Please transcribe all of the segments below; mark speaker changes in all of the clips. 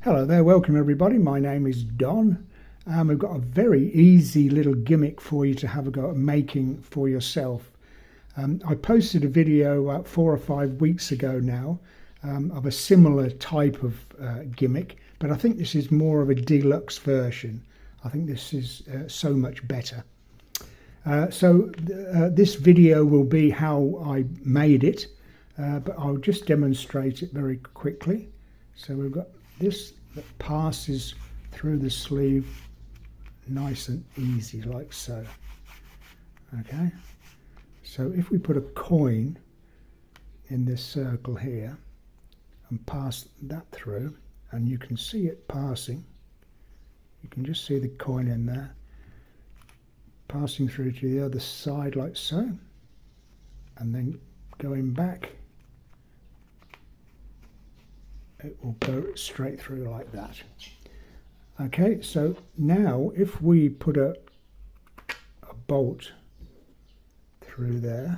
Speaker 1: Hello there, welcome everybody. My name is Don. We've got a very easy little gimmick for you to have a go at making for yourself. I posted a video about 4 or 5 weeks ago now of a similar type of gimmick, but I think this is more of a deluxe version. I think this is so much better. This video will be how I made it, but I'll just demonstrate it very quickly. So we've got this that passes through the sleeve nice and easy like so. Okay, so if we put a coin in this circle here and pass that through, and you can see it passing, you can just see the coin in there passing through to the other side like so, and then going back, it will go straight through like that. Okay, so now if we put a bolt through there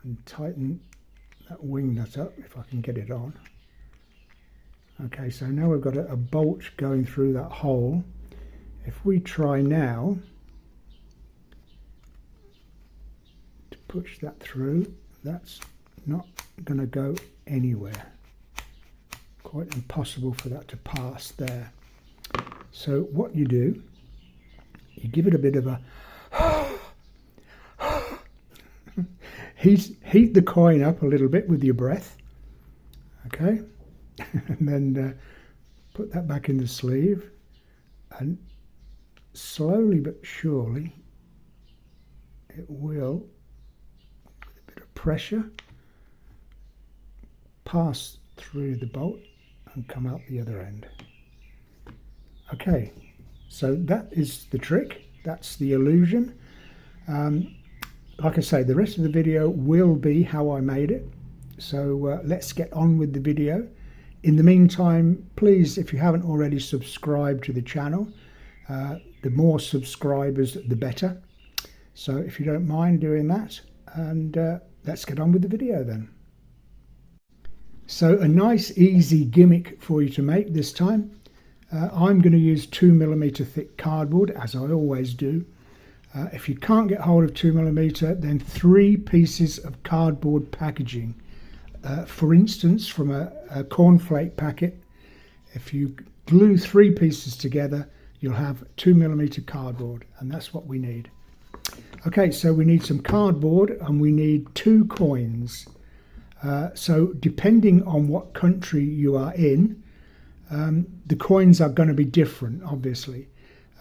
Speaker 1: and tighten that wing nut up, if I can get it on. Okay, so now we've got a bolt going through that hole. If we try now to push that through, that's not going to go anywhere. Quite impossible for that to pass there. So what you do, you give it a bit of a heat the coin up a little bit with your breath, okay, and then put that back in the sleeve, and slowly but surely it will, with a bit of pressure, pass through the bolt and come out the other end. Okay, so that is the trick, that's the illusion. Like I say, the rest of the video will be how I made it, so let's get on with the video. In the meantime, please, if you haven't already subscribed to the channel, the more subscribers the better, so if you don't mind doing that, and let's get on with the video then. So a nice easy gimmick for you to make this time. I'm going to use 2mm thick cardboard, as I always do. If you can't get hold of 2mm, then 3 pieces of cardboard packaging. For instance, from a cornflake packet, if you glue 3 pieces together, you'll have 2mm cardboard, and that's what we need. Okay, so we need some cardboard and we need 2 coins. So depending on what country you are in, the coins are going to be different, obviously.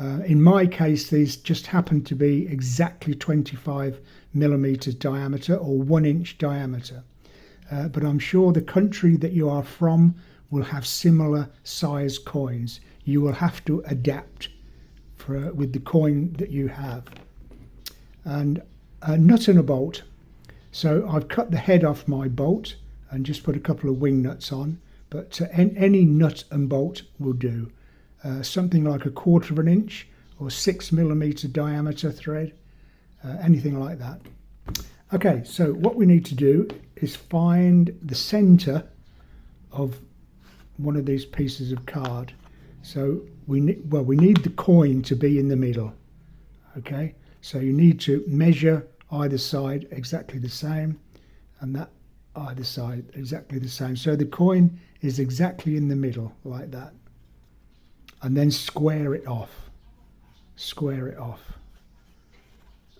Speaker 1: In my case, these just happen to be exactly 25mm diameter or 1 inch diameter. But I'm sure the country that you are from will have similar size coins. You will have to adapt with the coin that you have. And a nut and a bolt. So I've cut the head off my bolt and just put a couple of wing nuts on, but any nut and bolt will do. Something like 1/4 inch or 6mm diameter thread, anything like that. Okay, so what we need to do is find the center of one of these pieces of card. So we need the coin to be in the middle. Okay, so you need to measure either side exactly the same, and that either side exactly the same, so the coin is exactly in the middle like that, and then square it off,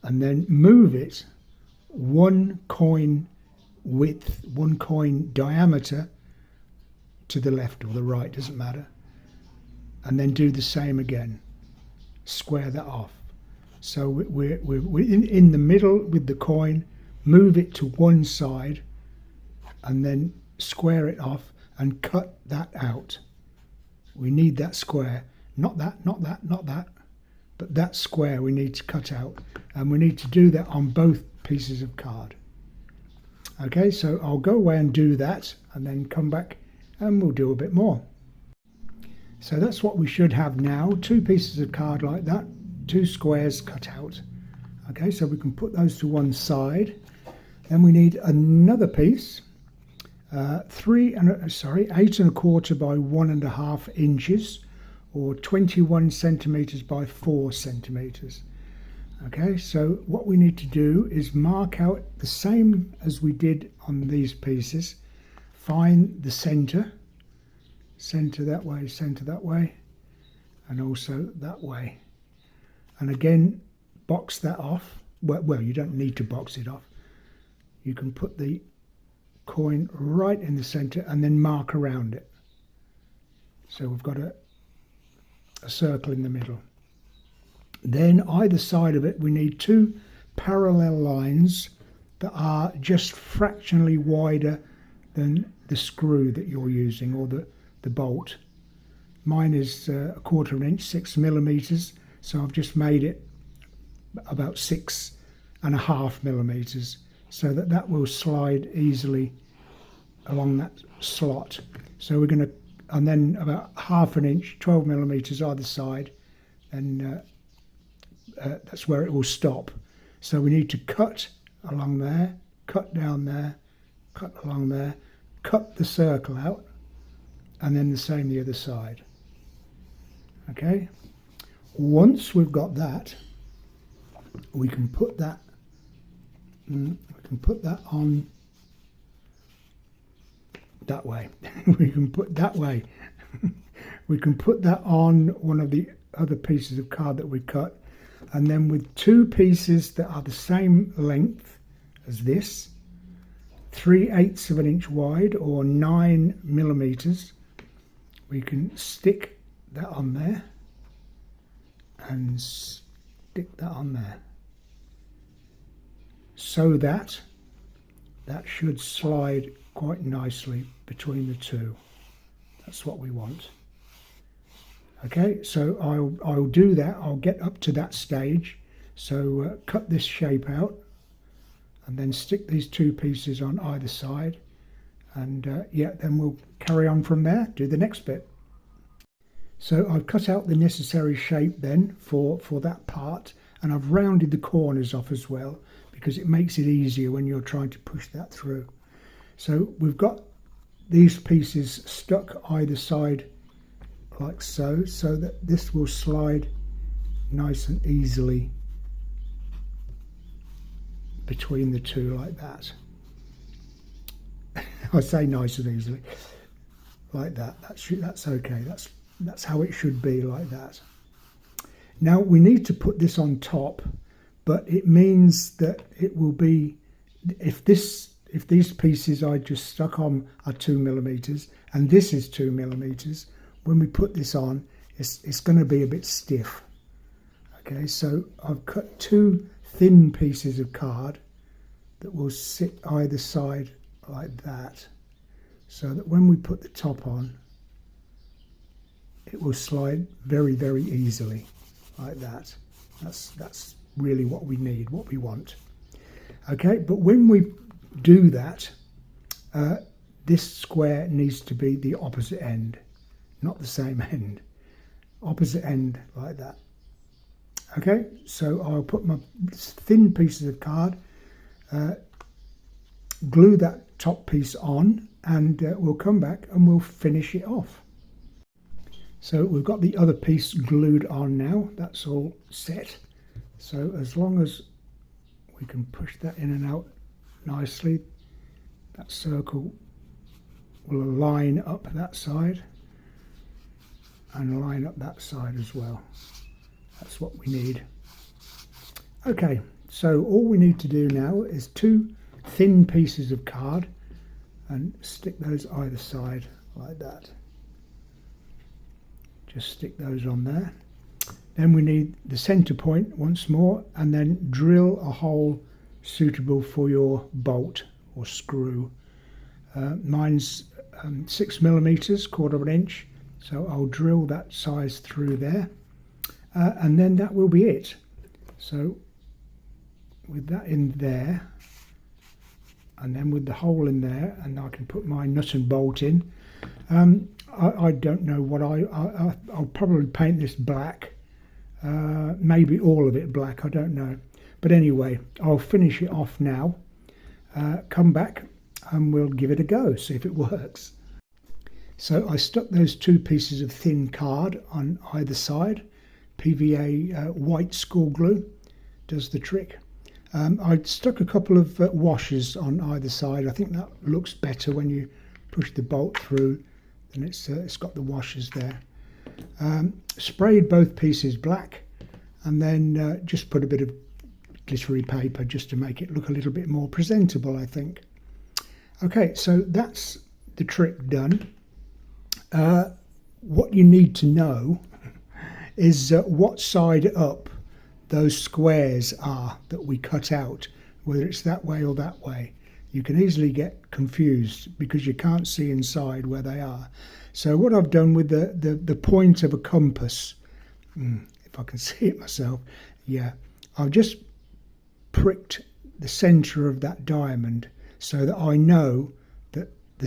Speaker 1: and then move it 1 coin width, 1 coin diameter to the left or the right, doesn't matter, and then do the same again, square that off. So we're in the middle with the coin, move it to one side, and then square it off and cut that out. We need that square, not that, but that square we need to cut out, and we need to do that on both pieces of card. Okay, so I'll go away and do that, and then come back and we'll do a bit more. So that's what we should have now, 2 pieces of card like that, 2 squares cut out. Okay, so we can put those to one side. Then we need another piece. 8 1/4 by 1.5 inches, or 21 centimeters by 4 centimeters. Okay, so what we need to do is mark out the same as we did on these pieces. Find the center that way, and also that way. And again, box that off. Well, you don't need to box it off. You can put the coin right in the center and then mark around it. So we've got a circle in the middle. Then either side of it we need 2 parallel lines that are just fractionally wider than the screw that you're using, or the bolt. Mine is 1/4 inch, 6 millimeters, so I've just made it about 6.5 millimeters, so that will slide easily along that slot. So we're going to, and then about 1/2 inch, 12 millimeters either side, and that's where it will stop. So we need to cut along there, cut down there, cut along there, cut the circle out, and then the same the other side. Okay, once we've got that, we can put that on that way. we can put that on one of the other pieces of card that we cut, and then with 2 pieces that are the same length as this, 3/8 of an inch wide, or 9 millimeters, we can stick that on there and stick that on there, so that should slide quite nicely between the two. That's what we want. Okay, so I'll do that. I'll get up to that stage. So cut this shape out and then stick these 2 pieces on either side, and yeah, then we'll carry on from there, do the next bit. So I've cut out the necessary shape then for that part, and I've rounded the corners off as well, because it makes it easier when you're trying to push that through. So we've got these pieces stuck either side like so that this will slide nice and easily between the two like that. I say nice and easily like that. That's okay. That's how it should be, like that. Now we need to put this on top, but it means that it will be, if these pieces I just stuck on are 2 millimeters and this is 2 millimeters, when we put this on, it's going to be a bit stiff. Okay, so I've cut 2 thin pieces of card that will sit either side like that, so that when we put the top on, it will slide very, very easily like that. That's really what we need, what we want. Okay, but when we do that, this square needs to be the opposite end, not the same end. Opposite end like that. Okay, so I'll put my thin pieces of card, glue that top piece on, and we'll come back and we'll finish it off. So we've got the other piece glued on now. That's all set. So as long as we can push that in and out nicely, that circle will line up that side and line up that side as well. That's what we need. Okay, so all we need to do now is 2 thin pieces of card and stick those either side like that. Just stick those on there. Then we need the center point once more, and then drill a hole suitable for your bolt or screw. Mine's 6 millimeters, 1/4 inch, so I'll drill that size through there, and then that will be it. So with that in there, and then with the hole in there, and I can put my nut and bolt in. I don't know what I'll probably paint this black, maybe all of it black, I don't know. But anyway, I'll finish it off now, come back and we'll give it a go, see if it works. So I stuck those 2 pieces of thin card on either side. PVA white school glue does the trick. I stuck a couple of washers on either side. I think that looks better when you push the bolt through, and it's got the washers there. Sprayed both pieces black, and then just put a bit of glittery paper just to make it look a little bit more presentable, I think. Okay, so that's the trick done. What you need to know is what side up those squares are that we cut out, whether it's that way or that way. You can easily get confused because you can't see inside where they are. So what I've done with the point of a compass, if I can see it myself, yeah, I've just pricked the centre of that diamond so that I know that the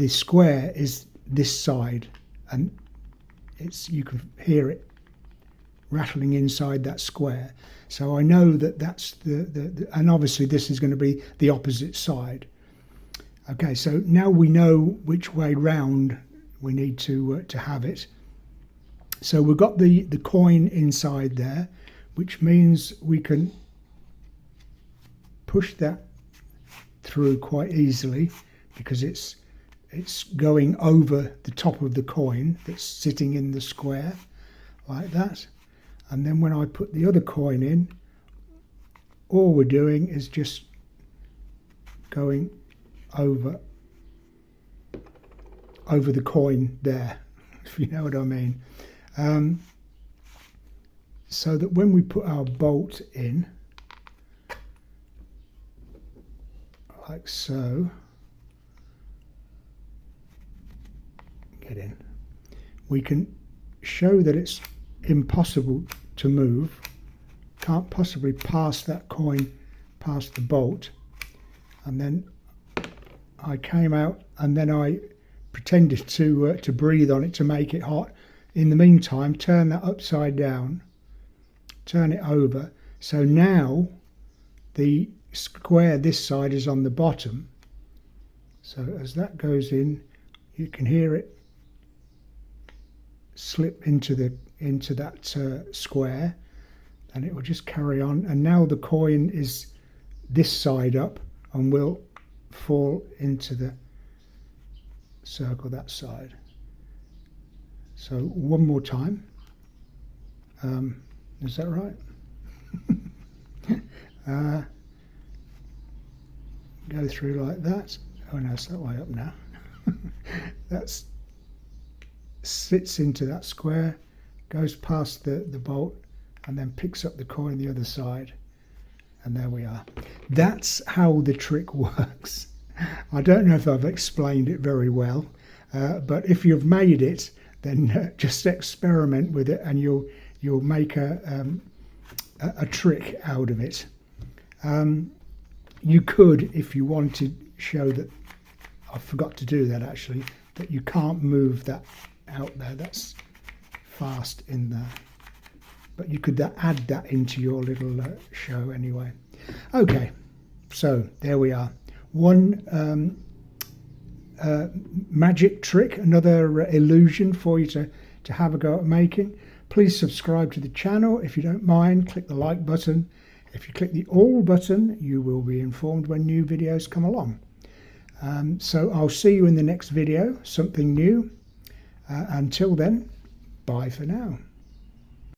Speaker 1: square is this side, and you can hear it rattling inside that square. So I know that that's and obviously this is going to be the opposite side. Okay, so now we know which way round we need to have it. So we've got the coin inside there, which means we can push that through quite easily because it's going over the top of the coin that's sitting in the square like that. And then when I put the other coin in, all we're doing is just going over the coin there, if you know what I mean. So that when we put our bolt in, like so, get in, we can show that it's impossible to move, can't possibly pass that coin past the bolt. And then I came out and then I pretended to breathe on it to make it hot. In the meantime, turn that upside down, turn it over. So now the square this side is on the bottom. So as that goes in, you can hear it slip into that square, and it will just carry on. And now the coin is this side up and will fall into the circle that side. So one more time. Is that right? Go through like that. Oh no, it's that way up now. That's sits into that square, goes past the bolt, and then picks up the coin the other side, and there we are. That's how the trick works. I don't know if I've explained it very well, but if you've made it, then just experiment with it, and you'll make a trick out of it. You could, if you wanted, show that I forgot to do that actually, that you can't move that out there, that's fast in there, but you could add that into your little show anyway. Okay, so there we are, one magic trick, another illusion for you to have a go at making. Please subscribe to the channel if you don't mind, click the like button. If you click the all button, you will be informed when new videos come along. So I'll see you in the next video, something new. Until then, bye for now.